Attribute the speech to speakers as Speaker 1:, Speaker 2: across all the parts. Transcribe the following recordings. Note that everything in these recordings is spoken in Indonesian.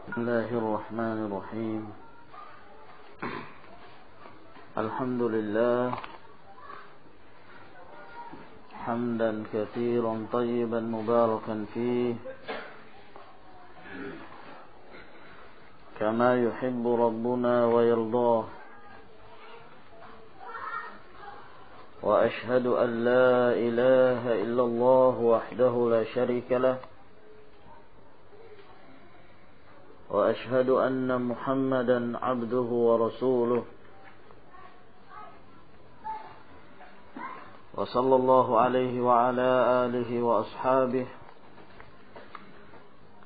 Speaker 1: بسم الله الرحمن الرحيم. الحمد لله حمدا كثيرا طيبا مباركا فيه كما يحب ربنا ويرضاه. وأشهد أن لا إله إلا الله وحده لا شريك له، وأشهد أن محمدا عبده ورسوله، وصلى الله عليه وعلى آله وأصحابه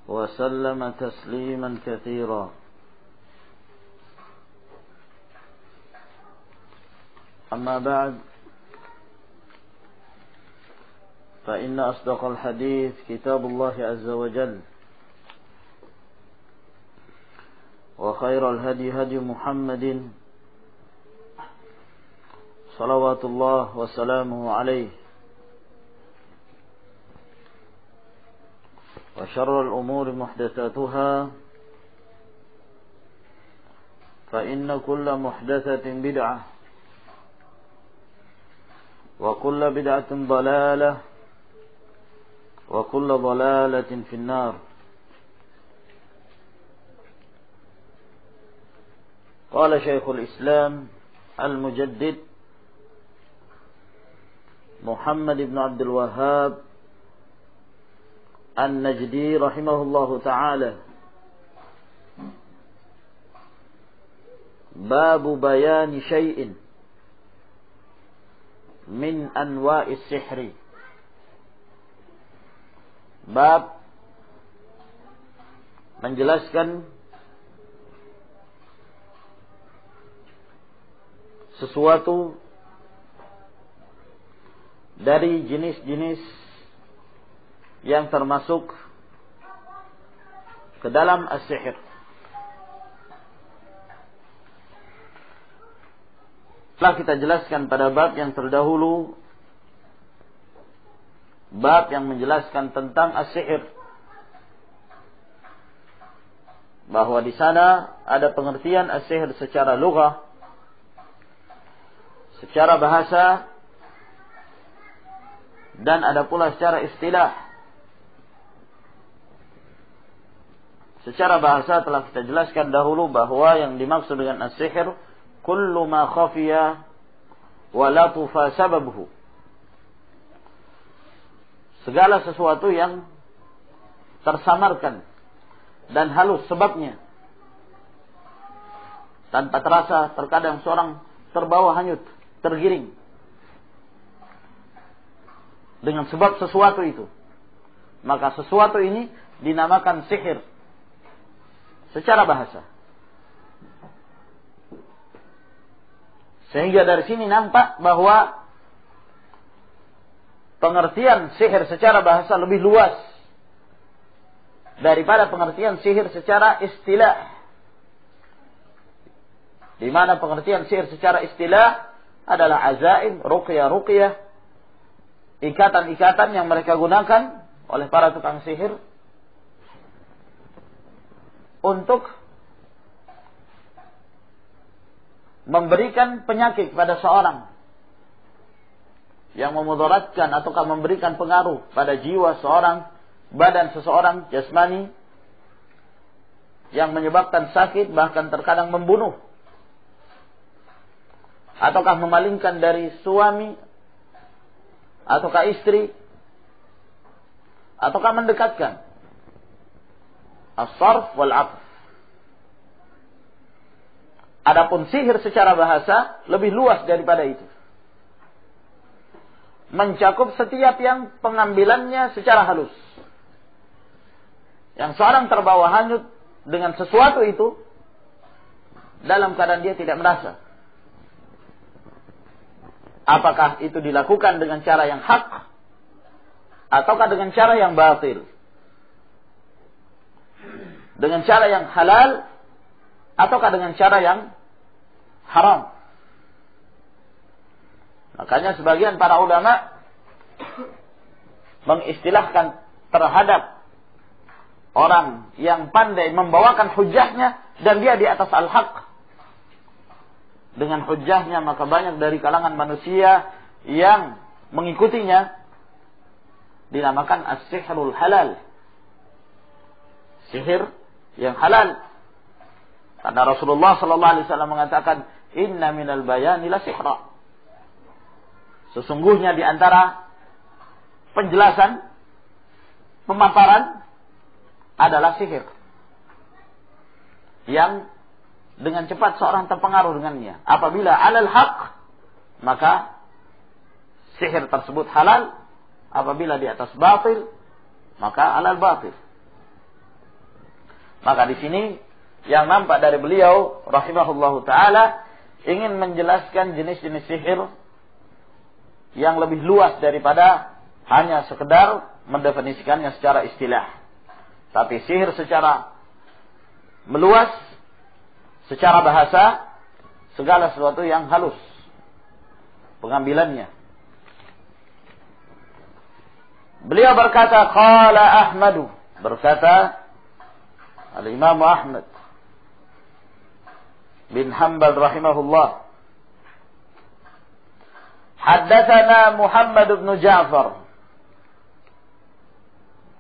Speaker 1: وسلم تسليما كثيرا. أما بعد، فإن أصدق الحديث كتاب الله عز وجل، وخير الهدي هدي محمد صلوات الله وسلامه عليه، وشر الأمور محدثاتها، فإن كل محدثة بدعة، وكل بدعة ضلالة، وكل ضلالة في النار. قال شيخ الإسلام المجدد محمد بن عبد الوهاب النجدي رحمه الله تعالى: باب بيان شيء من أنواع السحر. Bab menjelaskan sesuatu dari jenis-jenis yang termasuk ke dalam as-sihir. Telah kita jelaskan pada bab yang terdahulu, bab yang menjelaskan tentang as-sihir, bahwa di sana ada pengertian as-sihir secara lughah, secara bahasa, dan ada pula secara istilah. Secara bahasa telah kita jelaskan dahulu bahwa yang dimaksud dengan as-sihir kullu ma khafiya wa latufa sababuhu, segala sesuatu yang tersamarkan dan halus sebabnya, tanpa terasa. Terkadang seorang terbawa hanyut, tergiring dengan sebab sesuatu itu, maka sesuatu ini dinamakan sihir secara bahasa. Sehingga dari sini nampak bahwa pengertian sihir secara bahasa lebih luas daripada pengertian sihir secara istilah. Di mana pengertian sihir secara istilah adalah azaim, ruqyah, ikatan-ikatan yang mereka gunakan oleh para tukang sihir untuk memberikan penyakit pada seorang, yang memudaratkan ataukah memberikan pengaruh pada jiwa seorang, badan seseorang, jasmani, yang menyebabkan sakit, bahkan terkadang membunuh, ataukah memalingkan dari suami ataukah istri, ataukah mendekatkan. As-sarf wal-'atf. Adapun sihir secara bahasa lebih luas daripada itu, mencakup setiap yang pengambilannya secara halus, yang seorang terbawa hanyut dengan sesuatu itu dalam keadaan dia tidak merasa. Apakah itu dilakukan dengan cara yang hak ataukah dengan cara yang batil, dengan cara yang halal ataukah dengan cara yang haram. Makanya sebagian para ulama mengistilahkan terhadap orang yang pandai membawakan hujahnya dan dia di atas al-haq dengan hujahnya, maka banyak dari kalangan manusia yang mengikutinya, dinamakan as-sihrul halal, sihir yang halal. Karena Rasulullah sallallahu alaihi wasallam mengatakan, inna minal bayani la sihra, sesungguhnya di antara penjelasan, pemaparan adalah sihir yang dengan cepat seorang terpengaruh dengannya. Apabila alal haq, maka sihir tersebut halal. Apabila di atas batil, maka alal batil. Maka di sini yang nampak dari beliau rahimahullahu taala ingin menjelaskan jenis-jenis sihir yang lebih luas daripada hanya sekedar mendefinisikannya secara istilah. Tapi sihir secara meluas, secara bahasa, segala sesuatu yang halus pengambilannya. Beliau berkata, qala Ahmadu, berkata Al-Imam Ahmad bin Hanbal rahimahullah, haddatsana Muhammad bin Ja'far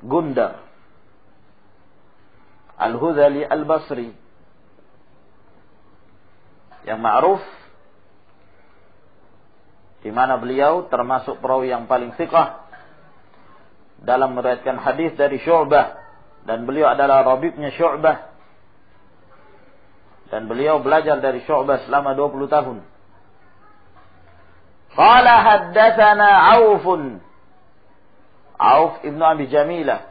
Speaker 1: Gundar Al-Hudhali Al-Basri, yang ma'ruf, di mana beliau termasuk perawi yang paling thiqah dalam meriwayatkan hadis dari Syu'bah, dan beliau adalah rabibnya Syu'bah, dan beliau belajar dari Syu'bah selama 20 tahun. Qala haddatsana Auf ibn Abi Jamilah,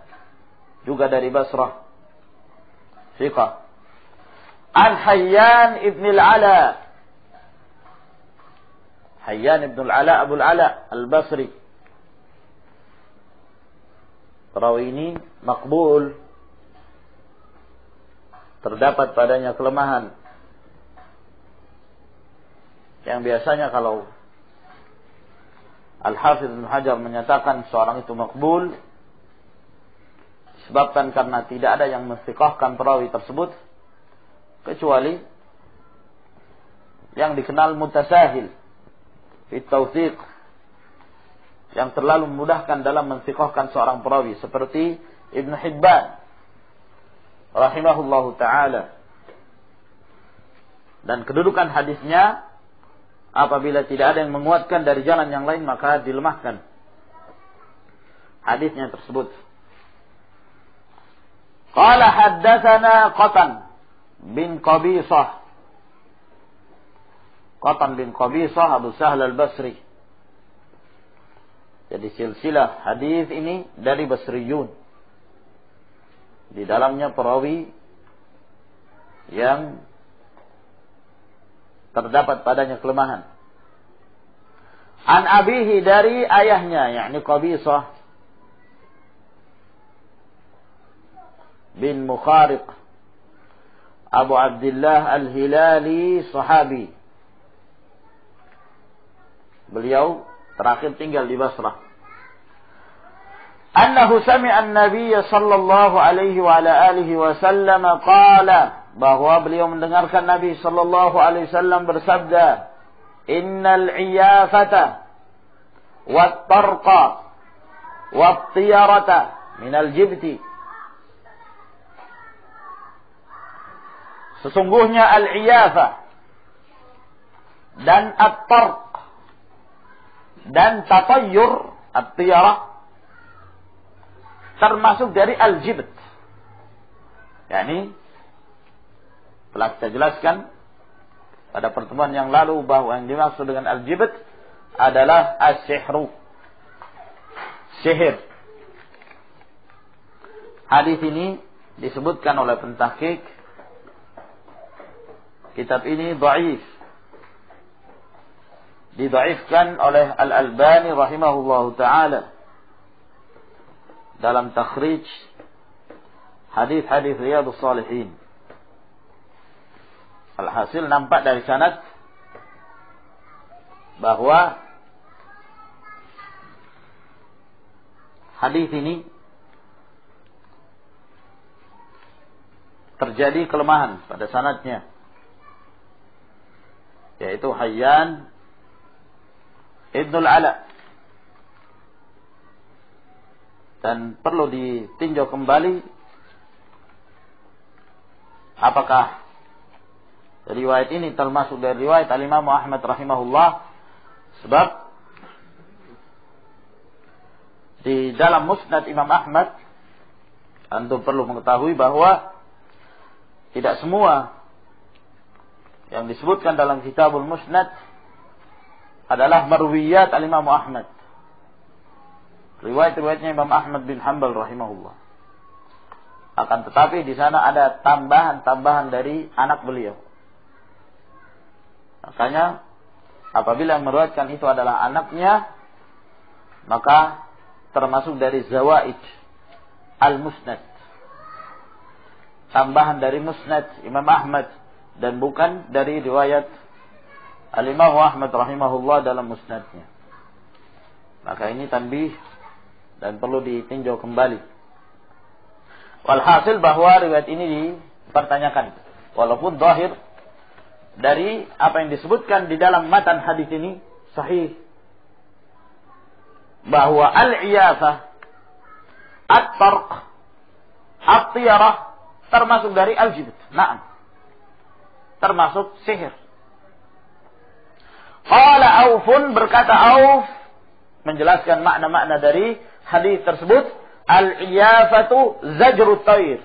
Speaker 1: juga dari Basrah, thiqah. An Hayyan ibn al-Ala, Hayyan ibn al-Ala Abu al-Ala al-Basri. Perawi ini makbul, terdapat padanya kelemahan yang biasanya kalau Al-Hafidh Ibnu Hajar menyatakan seorang itu makbul disebabkan karena tidak ada yang menstiqahkan perawi tersebut kecuali yang dikenal mutasahil fi tawthiq, yang terlalu memudahkan dalam menstiqahkan seorang perawi, seperti Ibnu Hibban rahimahullahu ta'ala. Dan kedudukan hadisnya, apabila tidak ada yang menguatkan dari jalan yang lain, maka dilemahkan hadisnya tersebut. Qala haddatsana Qatan bin Qabisah, Qatan bin Qabisah Abu Sahl al-Basri. Jadi silsilah hadis ini dari Basriyun. Di dalamnya perawi yang terdapat padanya kelemahan. An abihi, dari ayahnya, yakni Qabisah bin Mukhariq Abu Abdullah al-Hilali, sahabi. Beliau terakhir tinggal di Basrah. Annahu sami'a an-nabiy sallallahu alaihi wa ala alihi wasallam qala, bahwa beliau mendengarkan Nabi sallallahu alaihi wasallam bersabda, innal iyafata wat-tarqa wat-tiyarata minal jibti. Sesungguhnya al-iyafah dan at-tarq dan tatayyur, at-tiyarah, termasuk dari al-jibt. Yani telah kita jelaskan pada pertemuan yang lalu bahwa yang dimaksud dengan al-jibt adalah as-sihru, sihir. Hadis ini disebutkan oleh pentahqiq kitab ini dhaif, didhaifkan oleh Al-Albani rahimahullahu ta'ala dalam takhrij hadis-hadis Riyadhus Shalihin. Alhasil nampak dari sanad bahwa hadis ini terjadi kelemahan pada sanadnya, yaitu Hayyan Ibnul Ala. Dan perlu ditinjau kembali apakah riwayat ini termasuk dari riwayat Al-Imam Ahmad rahimahullah. Sebab di dalam Musnad Imam Ahmad, antum perlu mengetahui bahwa tidak semua yang disebutkan dalam Kitabul Musnad adalah marwiyat Al-Imam Ahmad. Riwayat-riwayatnya Imam Ahmad bin Hanbal rahimahullah. Akan tetapi di sana ada tambahan-tambahan dari anak beliau. Makanya apabila yang meriwayatkan itu adalah anaknya, maka termasuk dari zawaid al-musnad, tambahan dari musnad Imam Ahmad, dan bukan dari riwayat Al-Imam Ahmad rahimahullah dalam musnadnya. Maka ini tanbih dan perlu ditinjau kembali. Walhasil bahwa riwayat ini dipertanyakan, walaupun zahir dari apa yang disebutkan di dalam matan hadis ini sahih, bahwa al-iyafah, at-tarq, at-tiyarah termasuk dari al-jibt. Naam, termasuk sihir. Qala Aufun, berkata Auf menjelaskan makna-makna dari hadis tersebut, al-iyafatu zajrut tayr.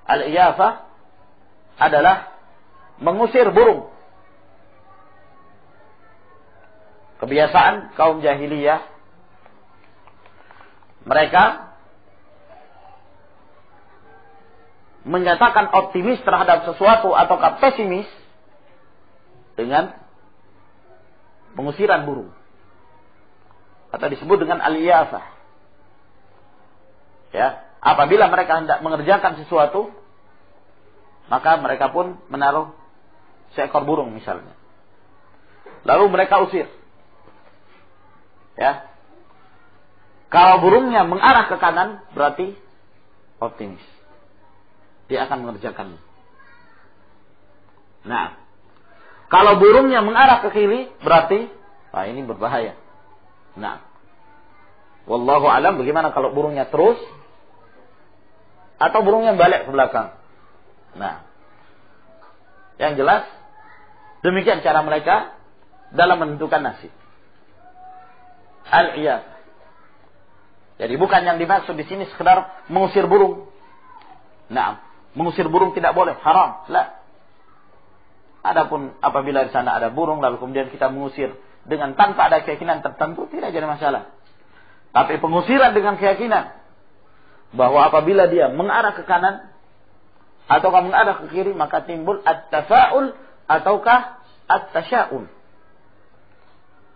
Speaker 1: Al-iyafah adalah mengusir burung. Kebiasaan kaum jahiliyah, mereka menyatakan optimis terhadap sesuatu ataukah pesimis dengan pengusiran burung, atau disebut dengan al-iyafah. Ya, apabila mereka hendak mengerjakan sesuatu, maka mereka pun menaruh seekor burung misalnya, lalu mereka usir. Ya, kalau burungnya mengarah ke kanan, berarti optimis, dia akan mengerjakannya. Nah, kalau burungnya mengarah ke kiri, berarti ini berbahaya. Nah, wallahu alam, bagaimana kalau burungnya terus atau burungnya balik ke belakang? Nah, yang jelas demikian cara mereka dalam menentukan nasib. Al-iyafah. Jadi bukan yang dimaksud di sini sekedar mengusir burung. Nah, mengusir burung tidak boleh, haram. La. Adapun apabila di sana ada burung lalu kemudian kita mengusir dengan tanpa ada keyakinan tertentu, tidak jadi masalah. Tapi pengusiran dengan keyakinan bahwa apabila dia mengarah ke kanan ataukah mengarah ke kiri, maka timbul at-tafa'ul ataukah at-tasya'ul.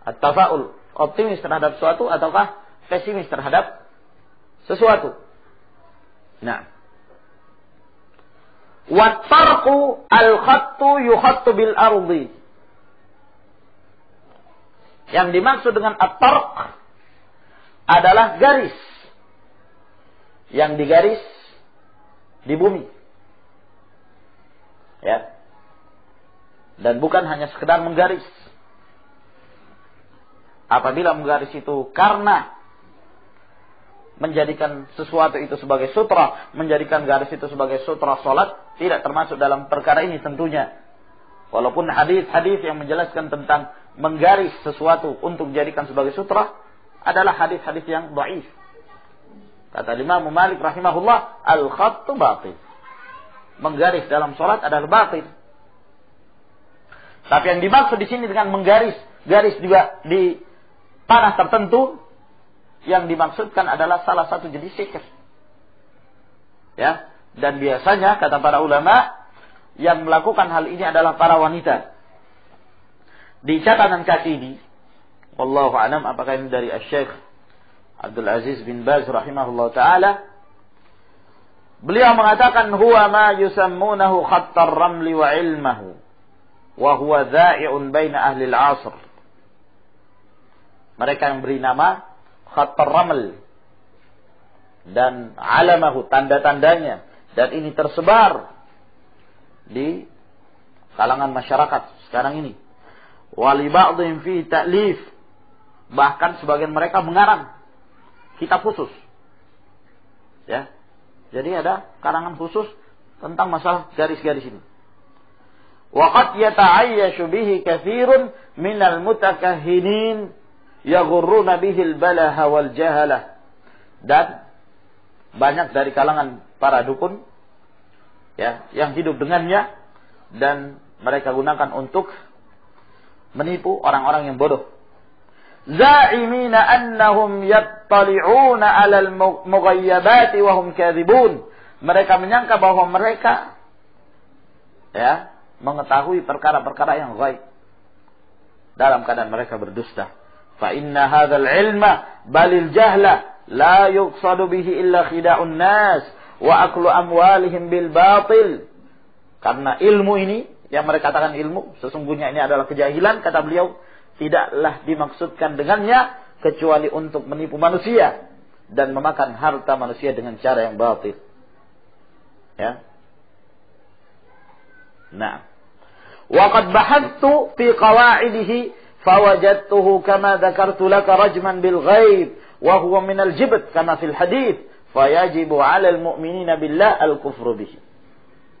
Speaker 1: At-tafa'ul, optimis terhadap sesuatu ataukah pesimis terhadap sesuatu. Nah, wat-tarqu al-khattu yukhattu bil ardi. Yang dimaksud dengan at-tarq adalah garis yang digaris di bumi. Ya. Dan bukan hanya sekedar menggaris. Apabila menggaris itu karena menjadikan sesuatu itu sebagai sutra, menjadikan garis itu sebagai sutra salat, tidak termasuk dalam perkara ini tentunya. Walaupun hadis-hadis yang menjelaskan tentang menggaris sesuatu untuk dijadikan sebagai sutra adalah hadis-hadis yang dhaif. Kata Imam Malik rahimahullah, al-khattu batil. Menggaris dalam salat adalah batil. Tapi yang dimaksud di sini dengan menggaris, garis juga di tanah tertentu, yang dimaksudkan adalah salah satu jenis sihir. Ya, dan biasanya kata para ulama yang melakukan hal ini adalah para wanita. Di catatan kaki ini, wallahu a'lam apakah ini dari Asy-Syaikh Abdul Aziz bin Baz rahimahullah taala, beliau mengatakan huwa ma yusammunahu khattar ramli wa ilmahu wa huwa dha'i'un baina ahli al-'asr. Mereka yang beri nama khattar raml dan alamahu, tanda-tandanya, Dan ini tersebar di kalangan masyarakat sekarang ini. Wali ba'dhim fi ta'lif. Bahkan sebagian mereka mengarang kitab khusus. Ya. Jadi ada karangan khusus tentang masalah garis-garis ini. Wa qad yata'ayyashu bihi katsirun minal mutakahhinin yaghurruna bihi al-balaha wal jahalah. Dan banyak dari kalangan para dukun ya yang hidup dengannya dan mereka gunakan untuk menipu orang-orang yang bodoh. Za'imina annahum yattali'una 'alal mughayyabati wa hum kadhibun. Mereka menyangka bahwa mereka ya mengetahui perkara-perkara yang ghaib dalam keadaan mereka berdusta. Fa inna hadzal ilma balil jahla la yuqsadu bihi illa khida'un nas wa aklu amwalihim bil batil. Karena ilmu ini yang mereka katakan ilmu, sesungguhnya ini adalah kejahilan, kata beliau, tidaklah dimaksudkan dengannya kecuali untuk menipu manusia dan memakan harta manusia dengan cara yang batil. Ya. Nah, wa qad bahathtu fi qawa'idihi fawajadtuhu kama dzakartu laka rajman bil ghaib wa huwa min al jibt kama fil hadits fayajibu 'ala al mu'minina billah al kufru bihi.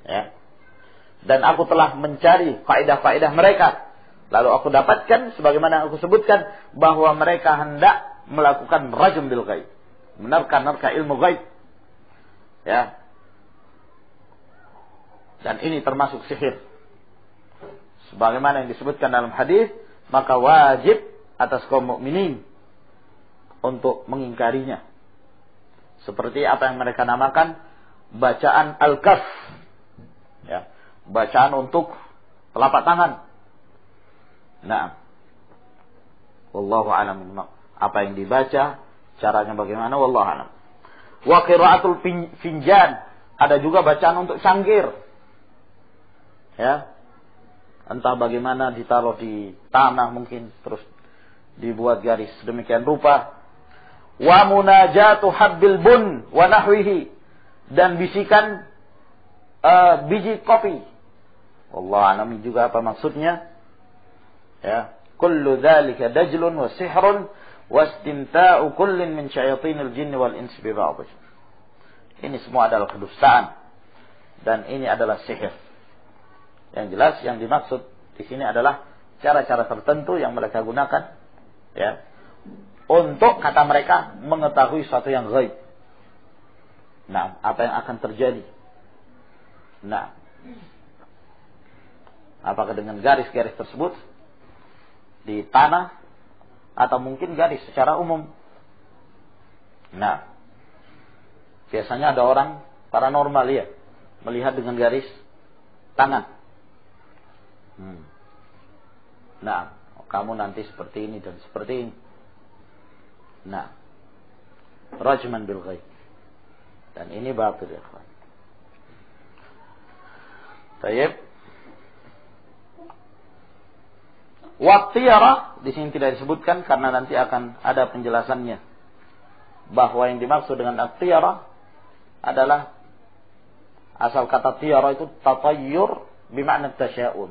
Speaker 1: Ya. Dan aku telah mencari kaidah-kaidah mereka. Lalu aku dapatkan sebagaimana yang aku sebutkan bahwa mereka hendak melakukan rajm bil ghaib, menerka-nerka ilmu ghaib. Ya. Dan ini termasuk sihir. Sebagaimana yang disebutkan dalam hadis, maka wajib atas kaum mukminin untuk mengingkarinya. Seperti apa yang mereka namakan bacaan al-kaf. Ya, bacaan untuk telapak tangan. Nah, wallahu a'lam. Apa yang dibaca, caranya bagaimana, wallahu a'lam. Wa qiraatul finjan, ada juga bacaan untuk cangkir. Ya. Entah bagaimana ditaruh di tanah mungkin terus dibuat garis demikian rupa. Wa munajatu habbil bun wa nahwihi, dan bisikan biji kopi. wallahu a'lam juga apa maksudnya. Ya, kullu dzalika dajlun wa sihrun wa istimta'u kullin min syayatinil jinni wal insi bi ba'd. Ini semua adalah kedustaan dan ini adalah sihir. Yang jelas yang dimaksud di sini adalah cara-cara tertentu yang mereka gunakan ya untuk, kata mereka, mengetahui sesuatu yang gaib. Nah, apa yang akan terjadi? Nah, apakah dengan garis-garis tersebut di tanah atau mungkin garis secara umum? Nah, biasanya ada orang paranormal ya melihat dengan garis tangan. Nah, kamu nanti seperti ini dan seperti ini. Nah, rajman bil ghaib. Dan ini batil ya kawan. Baik. Waqtiyara di sini tidak disebutkan karena nanti akan ada penjelasannya. Bahwa yang dimaksud dengan at-tiyara adalah asal kata tiyara itu tatayyur bermakna tasya'un.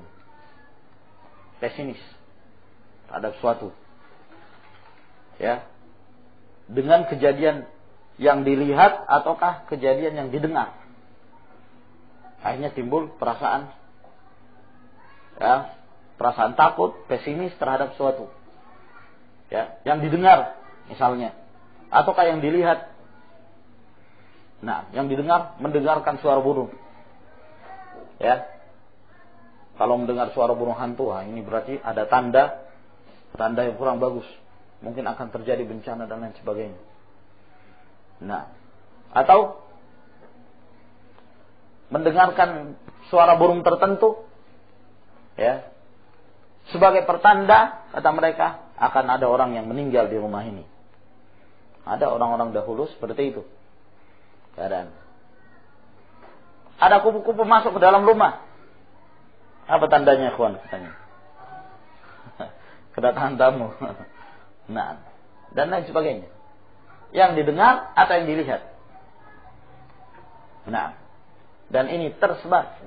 Speaker 1: Pesimis terhadap suatu. Ya. Dengan kejadian yang dilihat ataukah kejadian yang didengar. Akhirnya timbul perasaan ya, perasaan takut, pesimis terhadap suatu. Ya, yang didengar misalnya ataukah yang dilihat. Nah, yang didengar mendengarkan suara burung. Ya. Kalau mendengar suara burung hantu, ini berarti ada tanda yang kurang bagus. Mungkin akan terjadi bencana dan lain sebagainya. Nah, atau mendengarkan suara burung tertentu, ya, sebagai pertanda, kata mereka, akan ada orang yang meninggal di rumah ini. Ada orang-orang dahulu seperti itu keadaan. Ada kupu-kupu masuk ke dalam rumah. Apa tandanya, kawan? Katanya kedatangan tamu. Nah, dan lain sebagainya. Yang didengar atau yang dilihat. Nah, Dan ini tersebar.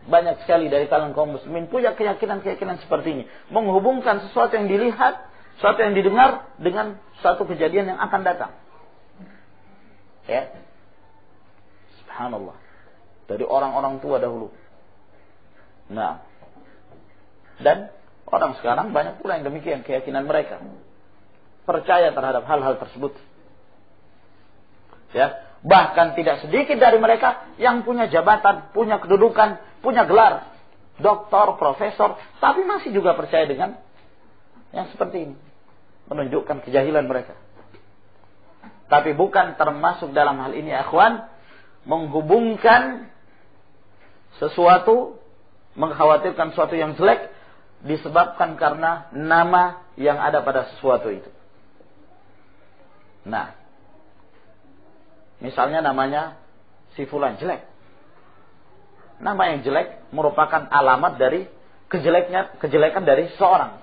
Speaker 1: Banyak sekali dari kalangan kaum muslimin punya keyakinan-keyakinan seperti ini. Menghubungkan sesuatu yang dilihat, sesuatu yang didengar dengan suatu kejadian yang akan datang. Ya. Subhanallah. Dari orang-orang tua dahulu. Nah. Dan orang sekarang banyak pula yang demikian keyakinan mereka. Percaya terhadap hal-hal tersebut. Ya. Bahkan tidak sedikit dari mereka yang punya jabatan, punya kedudukan, punya gelar. Doktor, profesor, tapi masih juga percaya dengan yang seperti ini. Menunjukkan kejahilan mereka. Tapi bukan termasuk dalam hal ini, akhwan, menghubungkan sesuatu, mengkhawatirkan sesuatu yang jelek, disebabkan karena nama yang ada pada sesuatu itu. Nah, misalnya namanya si fulan jelek. Nama yang jelek merupakan alamat dari kejelekan dari seseorang.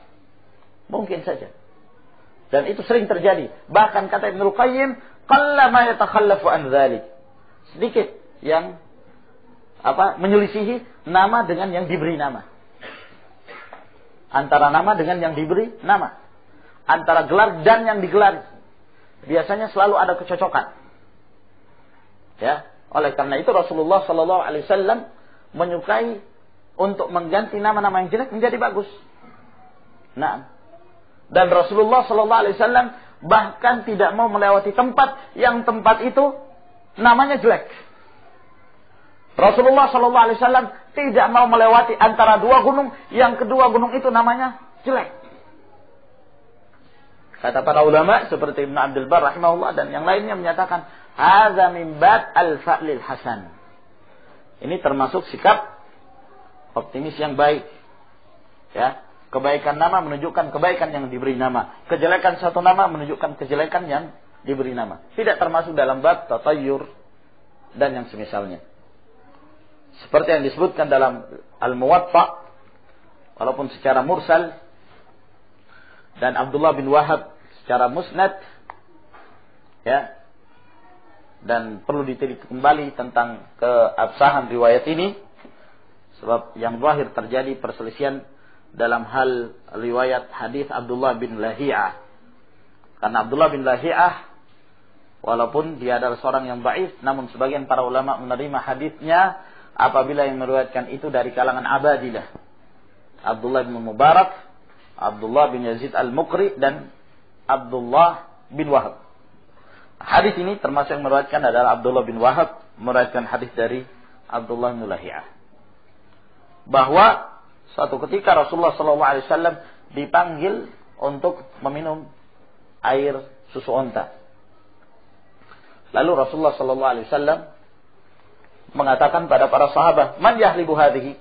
Speaker 1: Mungkin saja. Dan itu sering terjadi. Bahkan kata Ibnul Qayyim, qallama yatakhallafu an dzalik. Sedikit yang menyelisihi nama dengan yang diberi nama. Antara nama dengan yang diberi nama. Antara gelar dan yang digelar. Biasanya selalu ada kecocokan. Ya, oleh karena itu Rasulullah sallallahu alaihi wasallam menyukai untuk mengganti nama-nama yang jelek menjadi bagus. Nah, dan Rasulullah sallallahu alaihi wasallam bahkan tidak mau melewati tempat yang tempat itu namanya jelek. Rasulullah sallallahu alaihi wasallam tidak mau melewati antara dua gunung yang kedua gunung itu namanya jelek. Kata para ulama seperti Ibnu Abdul Barr rahimahullah dan yang lainnya menyatakan hadza min bab al-fa'lil hasan. Ini termasuk sikap optimis yang baik. Ya, kebaikan nama menunjukkan kebaikan yang diberi nama. Kejelekan satu nama menunjukkan kejelekan yang diberi nama. Tidak termasuk dalam bab tatayyur dan yang semisalnya. Seperti yang disebutkan dalam Al-Muwatta walaupun secara mursal dan Abdullah bin Wahab secara musnad, ya, dan perlu diteliti kembali tentang keabsahan riwayat ini sebab yang zahir terjadi perselisihan dalam hal riwayat hadis Abdullah bin Lahi'ah. Karena Abdullah bin Lahi'ah walaupun dia adalah seorang yang dhaif, namun sebagian para ulama menerima hadisnya apabila yang meriwayatkan itu dari kalangan Abadilah. Abdullah bin Mubarak, Abdullah bin Yazid al-Muqri dan Abdullah bin Wahab. Hadis ini termasuk yang meriwayatkan adalah Abdullah bin Wahab meriwayatkan hadis dari Abdullah bin Lahi'ah. Bahwa suatu ketika Rasulullah SAW dipanggil untuk meminum air susu onta. Lalu Rasulullah SAW mengatakan pada para sahabat, "Man yahlibu hadhihi?"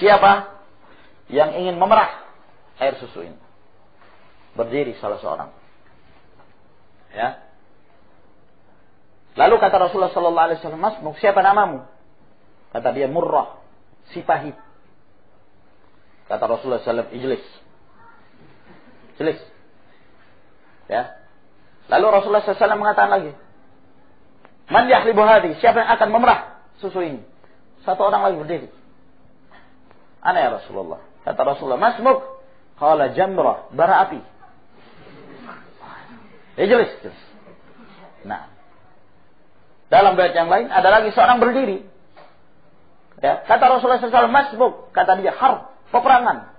Speaker 1: Siapa yang ingin memerah air susu ini? Berdiri salah seorang. Ya. Lalu kata Rasulullah SAW, "Masmuk, siapa namamu?" Kata dia, "Murrah, si pahit." Kata Rasulullah SAW, "Ijlis." Ijlis. Ya. Lalu Rasulullah SAW mengatakan lagi, "Man yahlibu hadhi?" Siapa yang akan memerah susu ini? Satu orang lagi berdiri. "Ana ya Rasulullah." Kata Rasulullah, "Masmuk?" Qala jamrah, bara api. Ijlis. Nah, dalam bait yang lain ada lagi seorang berdiri. Ya, kata Rasulullah SAW, "Masmuk." Kata dia, "Harb, peperangan."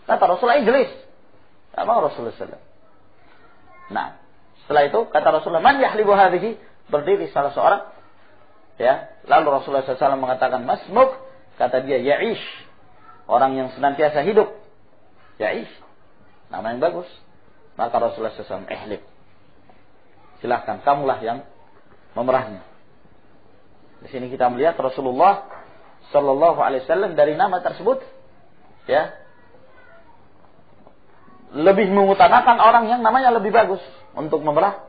Speaker 1: Kata Rasulullah, "Ijlis." Tak mau Rasulullah SAW. Nah, setelah itu kata Rasulullah, "Man yahlibu hadhihi?" Berdiri salah seorang. Ya, lalu Rasulullah SAW mengatakan, "Masmuk." Kata dia, "Ya'ish." Orang yang senantiasa hidup. Ya'ish. Nama yang bagus. Maka Rasulullah SAW, "Ihlib." Silahkan, kamulah yang memerahnya. Di sini kita melihat Rasulullah Sallallahu Alaihi Wasallam dari nama tersebut, ya, lebih mengutamakan orang yang namanya lebih bagus untuk memerah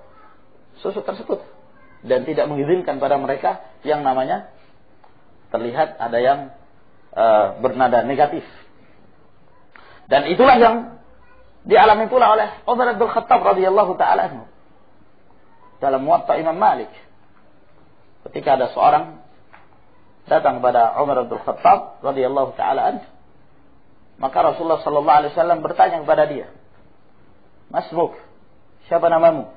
Speaker 1: susu tersebut dan tidak mengizinkan pada mereka yang namanya terlihat ada yang bernada negatif. Dan itulah yang dialami pula oleh Umar bin Khattab radhiyallahu taala anhu dalam Muwatta Imam Malik. ketika ada seorang datang kepada Umar bin Khattab radhiyallahu taala anhu, maka Rasulullah sallallahu alaihi wasallam bertanya kepada dia, "Masmuk? Siapa namamu?"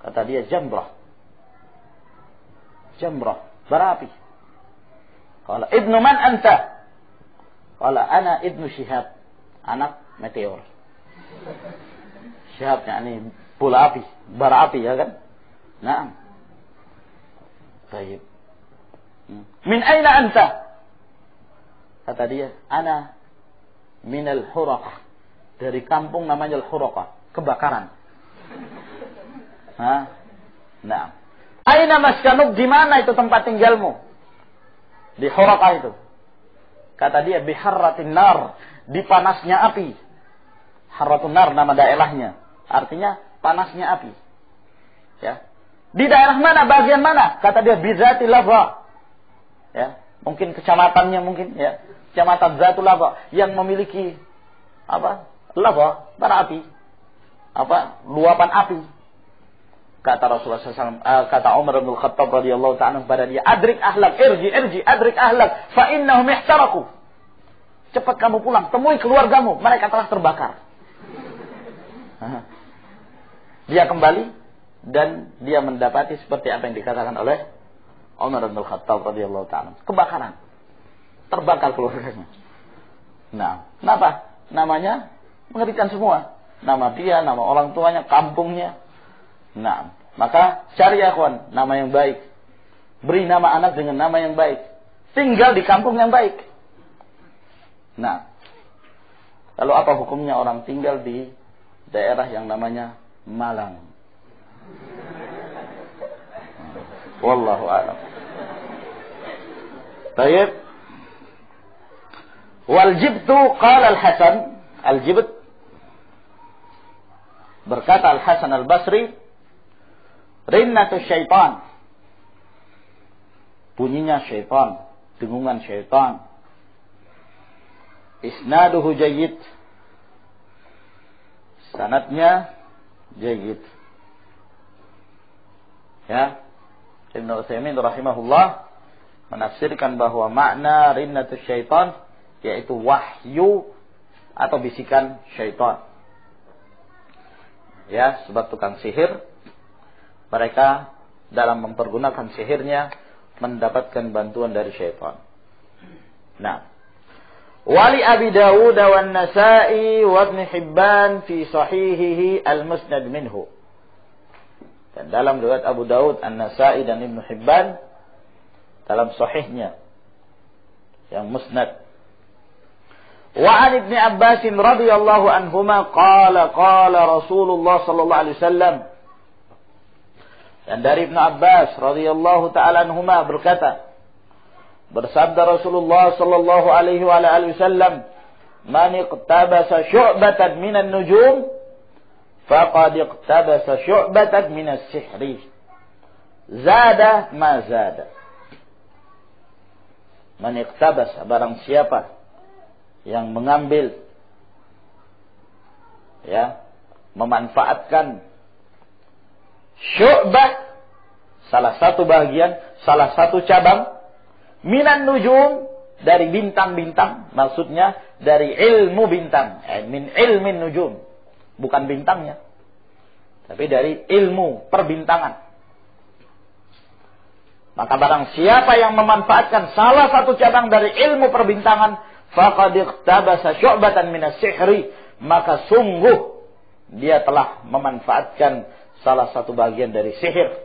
Speaker 1: Kata dia, "Jamrah." Jamrah, bara api. Qala, "Ibnu man anta?" Qala, "Ana ibnu Syihab." Anak meteor. Syihab yakni bola api, bara api, ya kan? Naam. Baik. Min aina anta? Kata dia, "Ana minal Huraqah." Dari kampung namanya Al-Huraqah, kebakaran. Naam. Aina maskanuk, di mana itu tempat tinggalmu? Di Huraqah itu. Kata dia, biharratin nar, di panasnya api. Harratun nar nama daerahnya, artinya panasnya api. Ya. Di daerah mana, bagian mana? Kata dia, bidzati lava. Ya, mungkin kecamatannya mungkin ya, kecamatan Zatul Lava yang memiliki apa? Lava, bara api. Apa? Luapan api. Kata Rasulullah SAW, kata Umar bin Khattab radhiyallahu ta'ala kepada dia, "Adrik ahlak, irji, adrik ahlak, fa innahum ihtaraku." Cepat kamu pulang, temui keluargamu, mereka telah terbakar. Dia kembali dan dia mendapati seperti apa yang dikatakan oleh Umar bin Khattab radhiyallahu ta'ala. Kebakaran. Terbakar keluarganya. Nah, kenapa? Namanya mengerikan semua. Nama dia, nama orang tuanya, kampungnya. Nah, maka cari ya kawan, nama yang baik. Beri nama anak dengan nama yang baik. Tinggal di kampung yang baik. Nah, lalu apa hukumnya orang tinggal di daerah yang namanya Malang? Wallahu a'lam. Baik. Wal jibtu qala al-Hasan, al-jibt berkata Al-Hasan Al-Basri, rinnatu syaitan, bunyinya syaitan, dengungan syaitan. Isnaduhu jayyid, sanadnya jayyid. Ya, Ibnu Utsaimin rahimahullah menafsirkan bahwa makna rinnatu syaitan yaitu wahyu atau bisikan syaitan. Ya, sebab tukang sihir mereka dalam mempergunakan sihirnya mendapatkan bantuan dari syaitan. Nah, wali Abi Dawud wa Nasa'i wa Ibn Hibban fi sahihihi al-Musnad minhu. Dan dalam riwayat Abu Dawud, An-Nasa'i dan Ibn Hibban dalam sahihnya yang Musnad. Wa an Ibn Abbas radhiyallahu anhuma qala Rasulullah sallallahu alaihi wasallam. Dan dari Ibn Abbas radhiyallahu ta'ala anhuma berkata, bersabda Rasulullah sallallahu alaihi wa alihi wasallam, "Man iqtabasa syu'batan minan nujum, faqad iqtabasa syu'batan minas sihri. Zada ma zada." Man iqtabasa, barang siapa yang mengambil, ya, memanfaatkan syu'bah, salah satu bagian, salah satu cabang, minan nujum, dari bintang-bintang, maksudnya dari ilmu bintang, min ilmin nujum, bukan bintangnya, tapi dari ilmu perbintangan. Maka barang siapa yang memanfaatkan salah satu cabang dari ilmu perbintangan, faqad iqtabasa syu'batan minas sihri, maka sungguh dia telah memanfaatkan salah satu bagian dari sihir.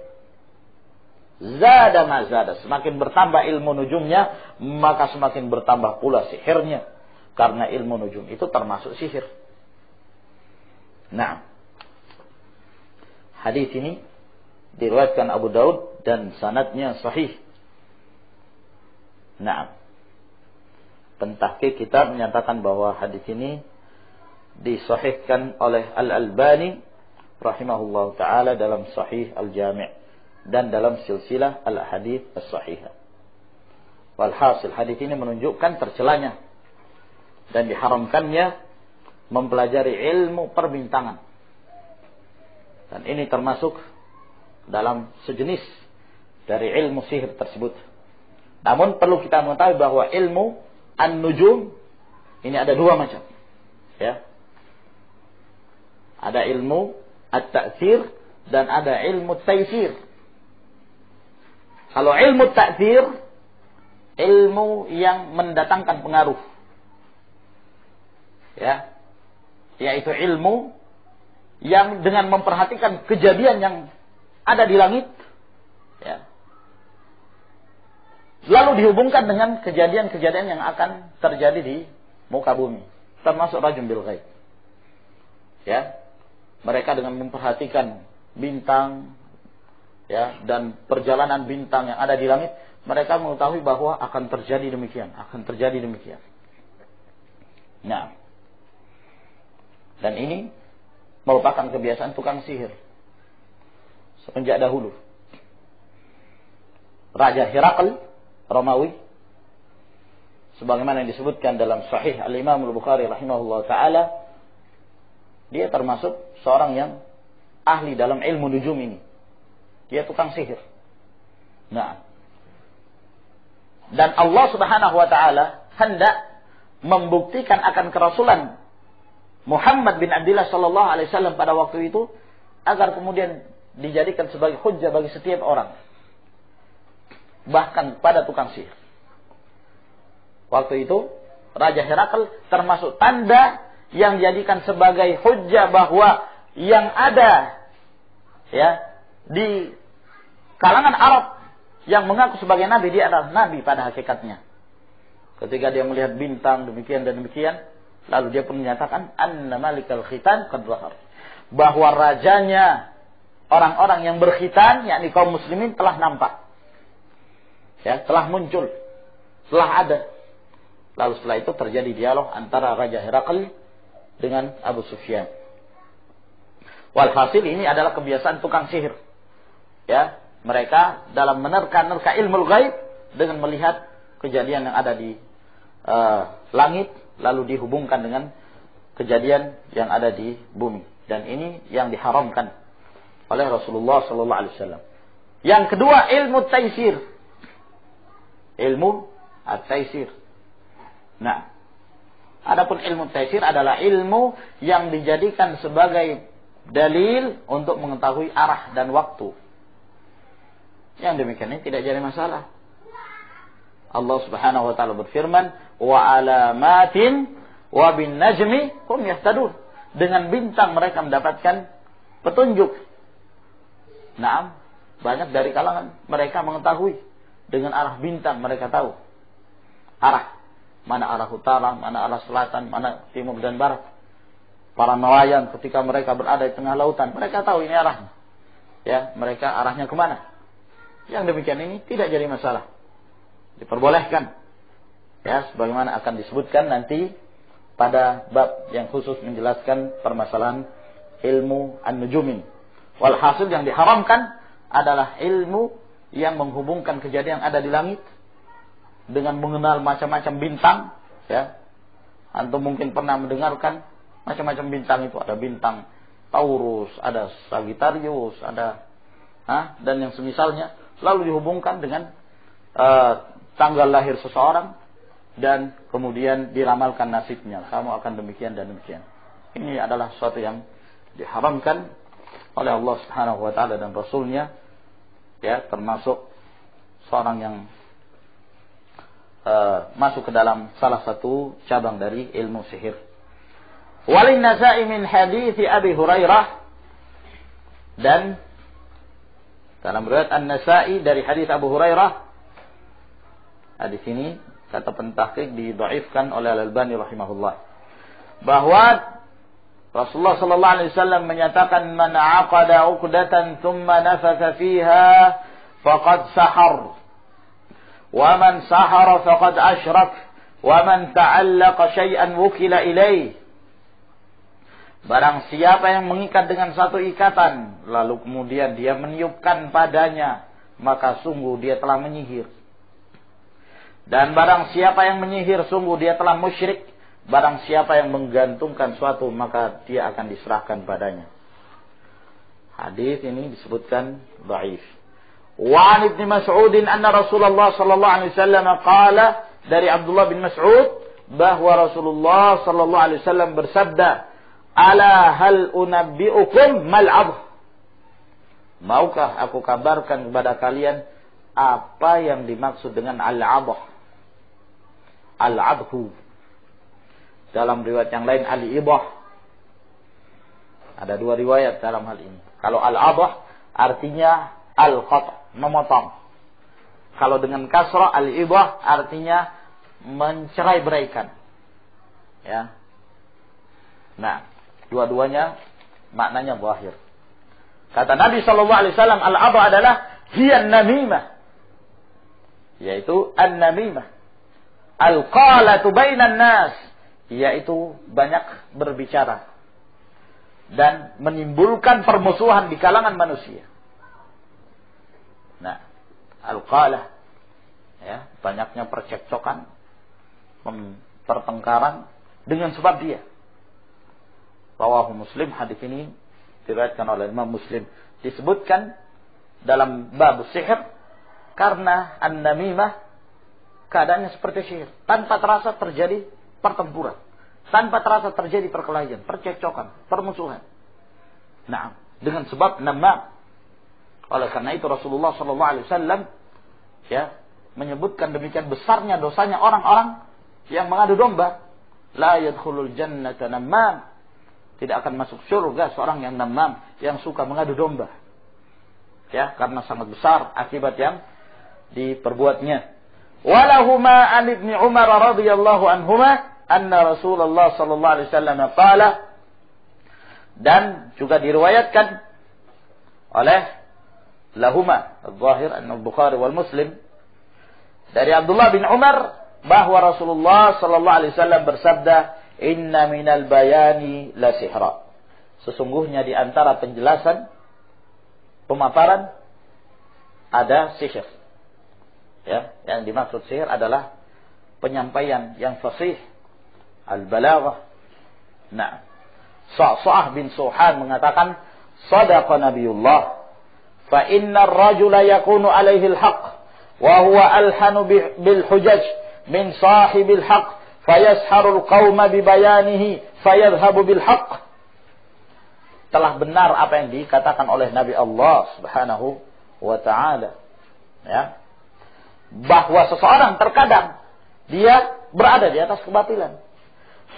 Speaker 1: Zada ma zada, semakin bertambah ilmu nujumnya, maka semakin bertambah pula sihirnya. Karena ilmu nujum itu termasuk sihir. Nah, hadis ini diriwayatkan Abu Daud dan sanadnya sahih. Nah, pentahqiq kitab menyatakan bahwa hadis ini disahihkan oleh Al-Albani rahimahullah ta'ala dalam Sahih Al-Jami' dan dalam silsilah Al-Hadith As-Sahihah. Walhasil hadis ini menunjukkan tercelanya dan diharamkannya mempelajari ilmu perbintangan. Dan ini termasuk dalam sejenis dari ilmu sihir tersebut. Namun perlu kita mengetahui bahwa ilmu an-nujum ini ada dua macam. Ya. Ada ilmu at-ta'thir dan ada ilmu taysir. Kalau ilmu ta'thir, ilmu yang mendatangkan pengaruh. Ya. Yaitu ilmu yang dengan memperhatikan kejadian yang ada di langit, ya, lalu dihubungkan dengan kejadian-kejadian yang akan terjadi di muka bumi, termasuk rajum bil ghaib. Ya, mereka dengan memperhatikan bintang, ya, dan perjalanan bintang yang ada di langit, mereka mengetahui bahwa akan terjadi demikian, akan terjadi demikian. Nah, dan ini merupakan kebiasaan tukang sihir semenjak dahulu. Raja Herakl Romawi, sebagaimana yang disebutkan dalam Sahih Al-Imam Al-Bukhari rahimahullah ta'ala, dia termasuk seorang yang ahli dalam ilmu nujum ini. Dia tukang sihir. Nah, dan Allah subhanahu wa ta'ala hendak membuktikan akan kerasulan Muhammad bin Abdullah sallallahu alaihi wasallam pada waktu itu, agar kemudian dijadikan sebagai hujjah bagi setiap orang, bahkan pada tukang sihir. Waktu itu Raja Herakl termasuk tanda yang dijadikan sebagai hujjah bahwa yang ada, ya, di kalangan Arab yang mengaku sebagai nabi, dia adalah nabi pada hakikatnya. Ketika dia melihat bintang demikian dan demikian, lalu dia pun menyatakan anna malikal khitan qad zahar, bahwa rajanya orang-orang yang berkhitan, yakni kaum muslimin, telah nampak. Ya, telah muncul, telah ada. Lalu setelah itu terjadi dialog antara Raja Herakl dengan Abu Sufyan. Walhasil ini adalah kebiasaan tukang sihir. Ya, mereka dalam menerka-nerka ilmu ghaib dengan melihat kejadian yang ada di langit, lalu dihubungkan dengan kejadian yang ada di bumi. Dan ini yang diharamkan oleh Rasulullah sallallahu alaihi wasallam. Yang kedua, ilmu taysir. Ilmu at-taysir. Nah, adapun ilmu taysir adalah ilmu yang dijadikan sebagai dalil untuk mengetahui arah dan waktu. Yang demikian ini tidak jadi masalah. Allah Subhanahu wa taala berfirman, "Wa alamatin wa bin najmi hum yahtadun." Dengan bintang mereka mendapatkan petunjuk. Naam, banyak dari kalangan mereka mengetahui dengan arah bintang, mereka tahu arah, mana arah utara, mana arah selatan, mana timur dan barat. Para nelayan ketika mereka berada di tengah lautan, mereka tahu ini arahnya. Ya, mereka arahnya kemana. Yang demikian ini tidak jadi masalah. Diperbolehkan. Ya, sebagaimana akan disebutkan nanti pada bab yang khusus menjelaskan permasalahan ilmu an-nujumin. Walhasil yang diharamkan adalah ilmu yang menghubungkan kejadian yang ada di langit dengan mengenal macam-macam bintang. Ya, antum mungkin pernah mendengarkan macam-macam bintang itu. Ada bintang Taurus, ada Sagittarius, ada dan yang semisalnya. Lalu dihubungkan dengan tanggal lahir seseorang dan kemudian diramalkan nasibnya. Kamu akan demikian dan demikian. Ini adalah sesuatu yang diharamkan oleh Allah Subhanahu wa taala dan Rasulnya. Ya, termasuk seorang yang masuk ke dalam salah satu cabang dari ilmu sihir. Walin Nasa'i min hadits Abi Hurairah, dan dalam riwayat An-Nasa'i dari hadis Abu Hurairah. Hadis ini kata pentahqiq didhaifkan oleh Al-Albani rahimahullah, bahwa Rasulullah sallallahu alaihi wasallam menyatakan, man 'aqada 'uqdatan thumma nafaka fiha faqad sahar, wa man sahara faqad asyrak, wa man ta'allaqa syai'an wukila ilaih. Barang siapa yang mengikat dengan satu ikatan, lalu kemudian dia meniupkan padanya, maka sungguh dia telah menyihir. Dan barang siapa yang menyihir, sungguh dia telah musyrik. Barang siapa yang menggantungkan suatu, maka dia akan diserahkan padanya. Hadis ini disebutkan dhaif. Wa an Ibnu Mas'ud anna Rasulullah sallallahu alaihi wasallam qala, dari Abdullah bin Mas'ud bahwa Rasulullah sallallahu alaihi wasallam bersabda, "Ala hal unabbiukum mal 'adh?" Maukah aku kabarkan kepada kalian apa yang dimaksud dengan al-'adh? Al-'adhu. Dalam riwayat yang lain al-idah. Ada dua riwayat dalam hal ini. Kalau al-'adh artinya al-qat', memotong. Kalau dengan kasrah al-idah artinya mencerai-beraikan. Ya. Nah, dua-duanya maknanya zahir. Kata Nabi SAW, al-'adh adalah hiya namimah, yaitu an-namimah, al-qalatu bainan nas, yaitu banyak berbicara dan menimbulkan permusuhan di kalangan manusia. Nah, al-qalah, ya, banyaknya percekcokan, pertengkaran dengan sebab dia. Rawahu Muslim, hadis ini diriwayatkan oleh Imam Muslim. Disebutkan dalam bab sihir karena an-namimah keadaannya seperti sihir, tanpa terasa terjadi pertempuran, tanpa terasa terjadi perkelahian, percekcokan, permusuhan. Nah, dengan sebab namam. Oleh karena itu Rasulullah SAW ya menyebutkan demikian besarnya dosanya orang-orang yang mengadu domba. La yadkhulul jannata namam. Tidak akan masuk surga seorang yang namam, yang suka mengadu domba. Ya, karena sangat besar akibat yang diperbuatnya. Walahuma an Ibnu Umar radhiyallahu anhuma anna Rasulullah sallallahu alaihi wasallam qala, dan juga diriwayatkan oleh lahuma al-zahir an-Bukhari wal Muslim dari Abdullah bin Umar bahwa Rasulullah sallallahu alaihi wasallam bersabda, "Inna minal bayani la sihra." Sesungguhnya di antara penjelasan, pemaparan ada sihir. Ya, yang dimaksud sihir adalah penyampaian yang fasih, al-balaghah. Nah, Sa'sa'ah bin Suhan mengatakan, "Shadaqa Nabiullah, fa inna ar-rajula yakunu alaihi al-haqq, wa huwa alhanu bil hujaj min sahibil haqq, fayasharul qauma bi bayanihi, fayadhhabu bil haqq." Telah benar apa yang dikatakan oleh Nabi Allah Subhanahu wa taala, ya, bahwa seseorang terkadang dia berada di atas kebatilan,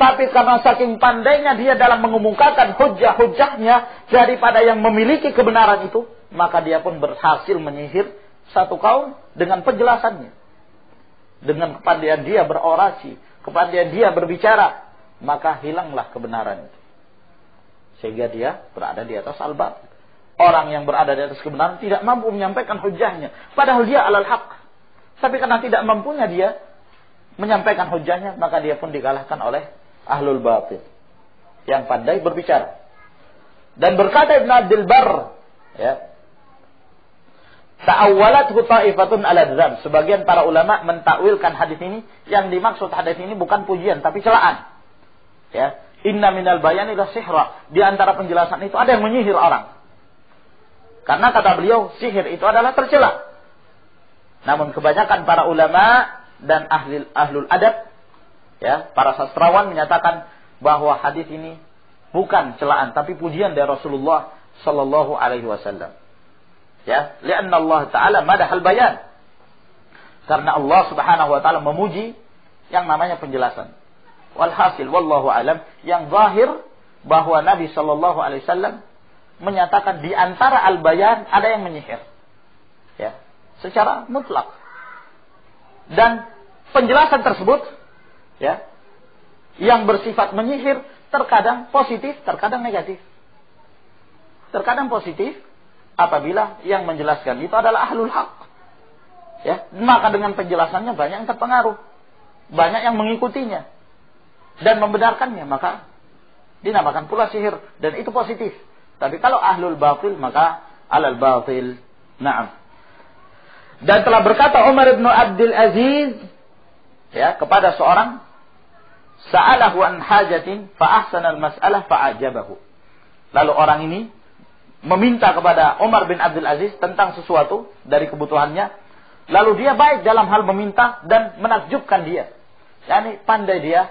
Speaker 1: tapi karena saking pandainya dia dalam mengumumkakan hujah-hujahnya daripada yang memiliki kebenaran itu, maka dia pun berhasil menyihir satu kaum dengan penjelasannya. Dengan kepandaian dia berorasi, kepandaian dia berbicara, maka hilanglah kebenaran itu. Sehingga dia berada di atas al-batil. Orang yang berada di atas kebenaran tidak mampu menyampaikan hujahnya, padahal dia alal haq. Tapi karena tidak mampunya dia menyampaikan hujahnya, maka dia pun dikalahkan oleh ahlul batil yang pandai berbicara. Dan berkata Ibn Abdul Barr, ya, ta'awwalathu ta'ifatun ala dzam. Sebagian para ulama mentakwilkan hadis ini, yang dimaksud hadis ini bukan pujian tapi celaan. Ya, inna minal bayani la sihra. Di antara penjelasan itu ada yang menyihir orang. Karena kata beliau, sihir itu adalah tercela. Namun kebanyakan para ulama dan ahlul adab, ya, para sastrawan menyatakan bahwa hadis ini bukan celaan tapi pujian dari Rasulullah sallallahu alaihi wasallam. Ya, lianna Allah taala madahal bayan. Karena Allah Subhanahu wa taala memuji yang namanya penjelasan. Walhasil wallahu alam, yang zahir bahwa Nabi sallallahu alaihi wasallam menyatakan di antara al-bayan ada yang menyihir. Ya, secara mutlak. Dan penjelasan tersebut, ya, yang bersifat menyihir terkadang positif, terkadang negatif. Terkadang positif apabila yang menjelaskan itu adalah ahlul haq. Ya, maka dengan penjelasannya banyak yang terpengaruh, banyak yang mengikutinya dan membenarkannya, maka dinamakan pula sihir, dan itu positif. Tapi kalau ahlul batil, maka alal batil. Naam. Dan telah berkata Umar bin Abdul Aziz, ya, kepada seorang, sa'alahu an hajatin fa ahsana al-mas'alah fa ajabahu. Lalu orang ini meminta kepada Umar bin Abdul Aziz tentang sesuatu dari kebutuhannya, lalu dia baik dalam hal meminta dan menakjubkan dia. Yani pandai dia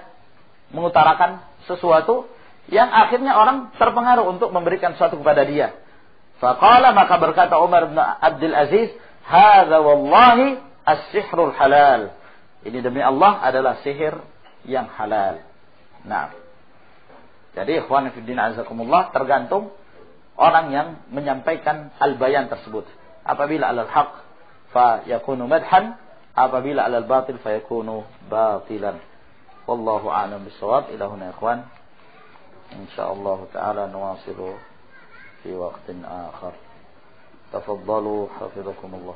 Speaker 1: mengutarakan sesuatu yang akhirnya orang terpengaruh untuk memberikan sesuatu kepada dia. Faqala, maka berkata Umar bin Abdul Aziz, "Hadza wallahi as-sihrul halal." Ini demi Allah adalah sihir yang halal. Nah, jadi ikhwan fillah azakumullah, tergantung orang yang menyampaikan al-bayan tersebut. Apabila alal haq fa yakunu madhan, apabila alal batil fa yakunu batilan. Wallahu a'lam bissawab. Ila huna ikhwan. Insyaallah taala nuwasilu fi waqtin akhar. Tafaddalu hafizakumullah.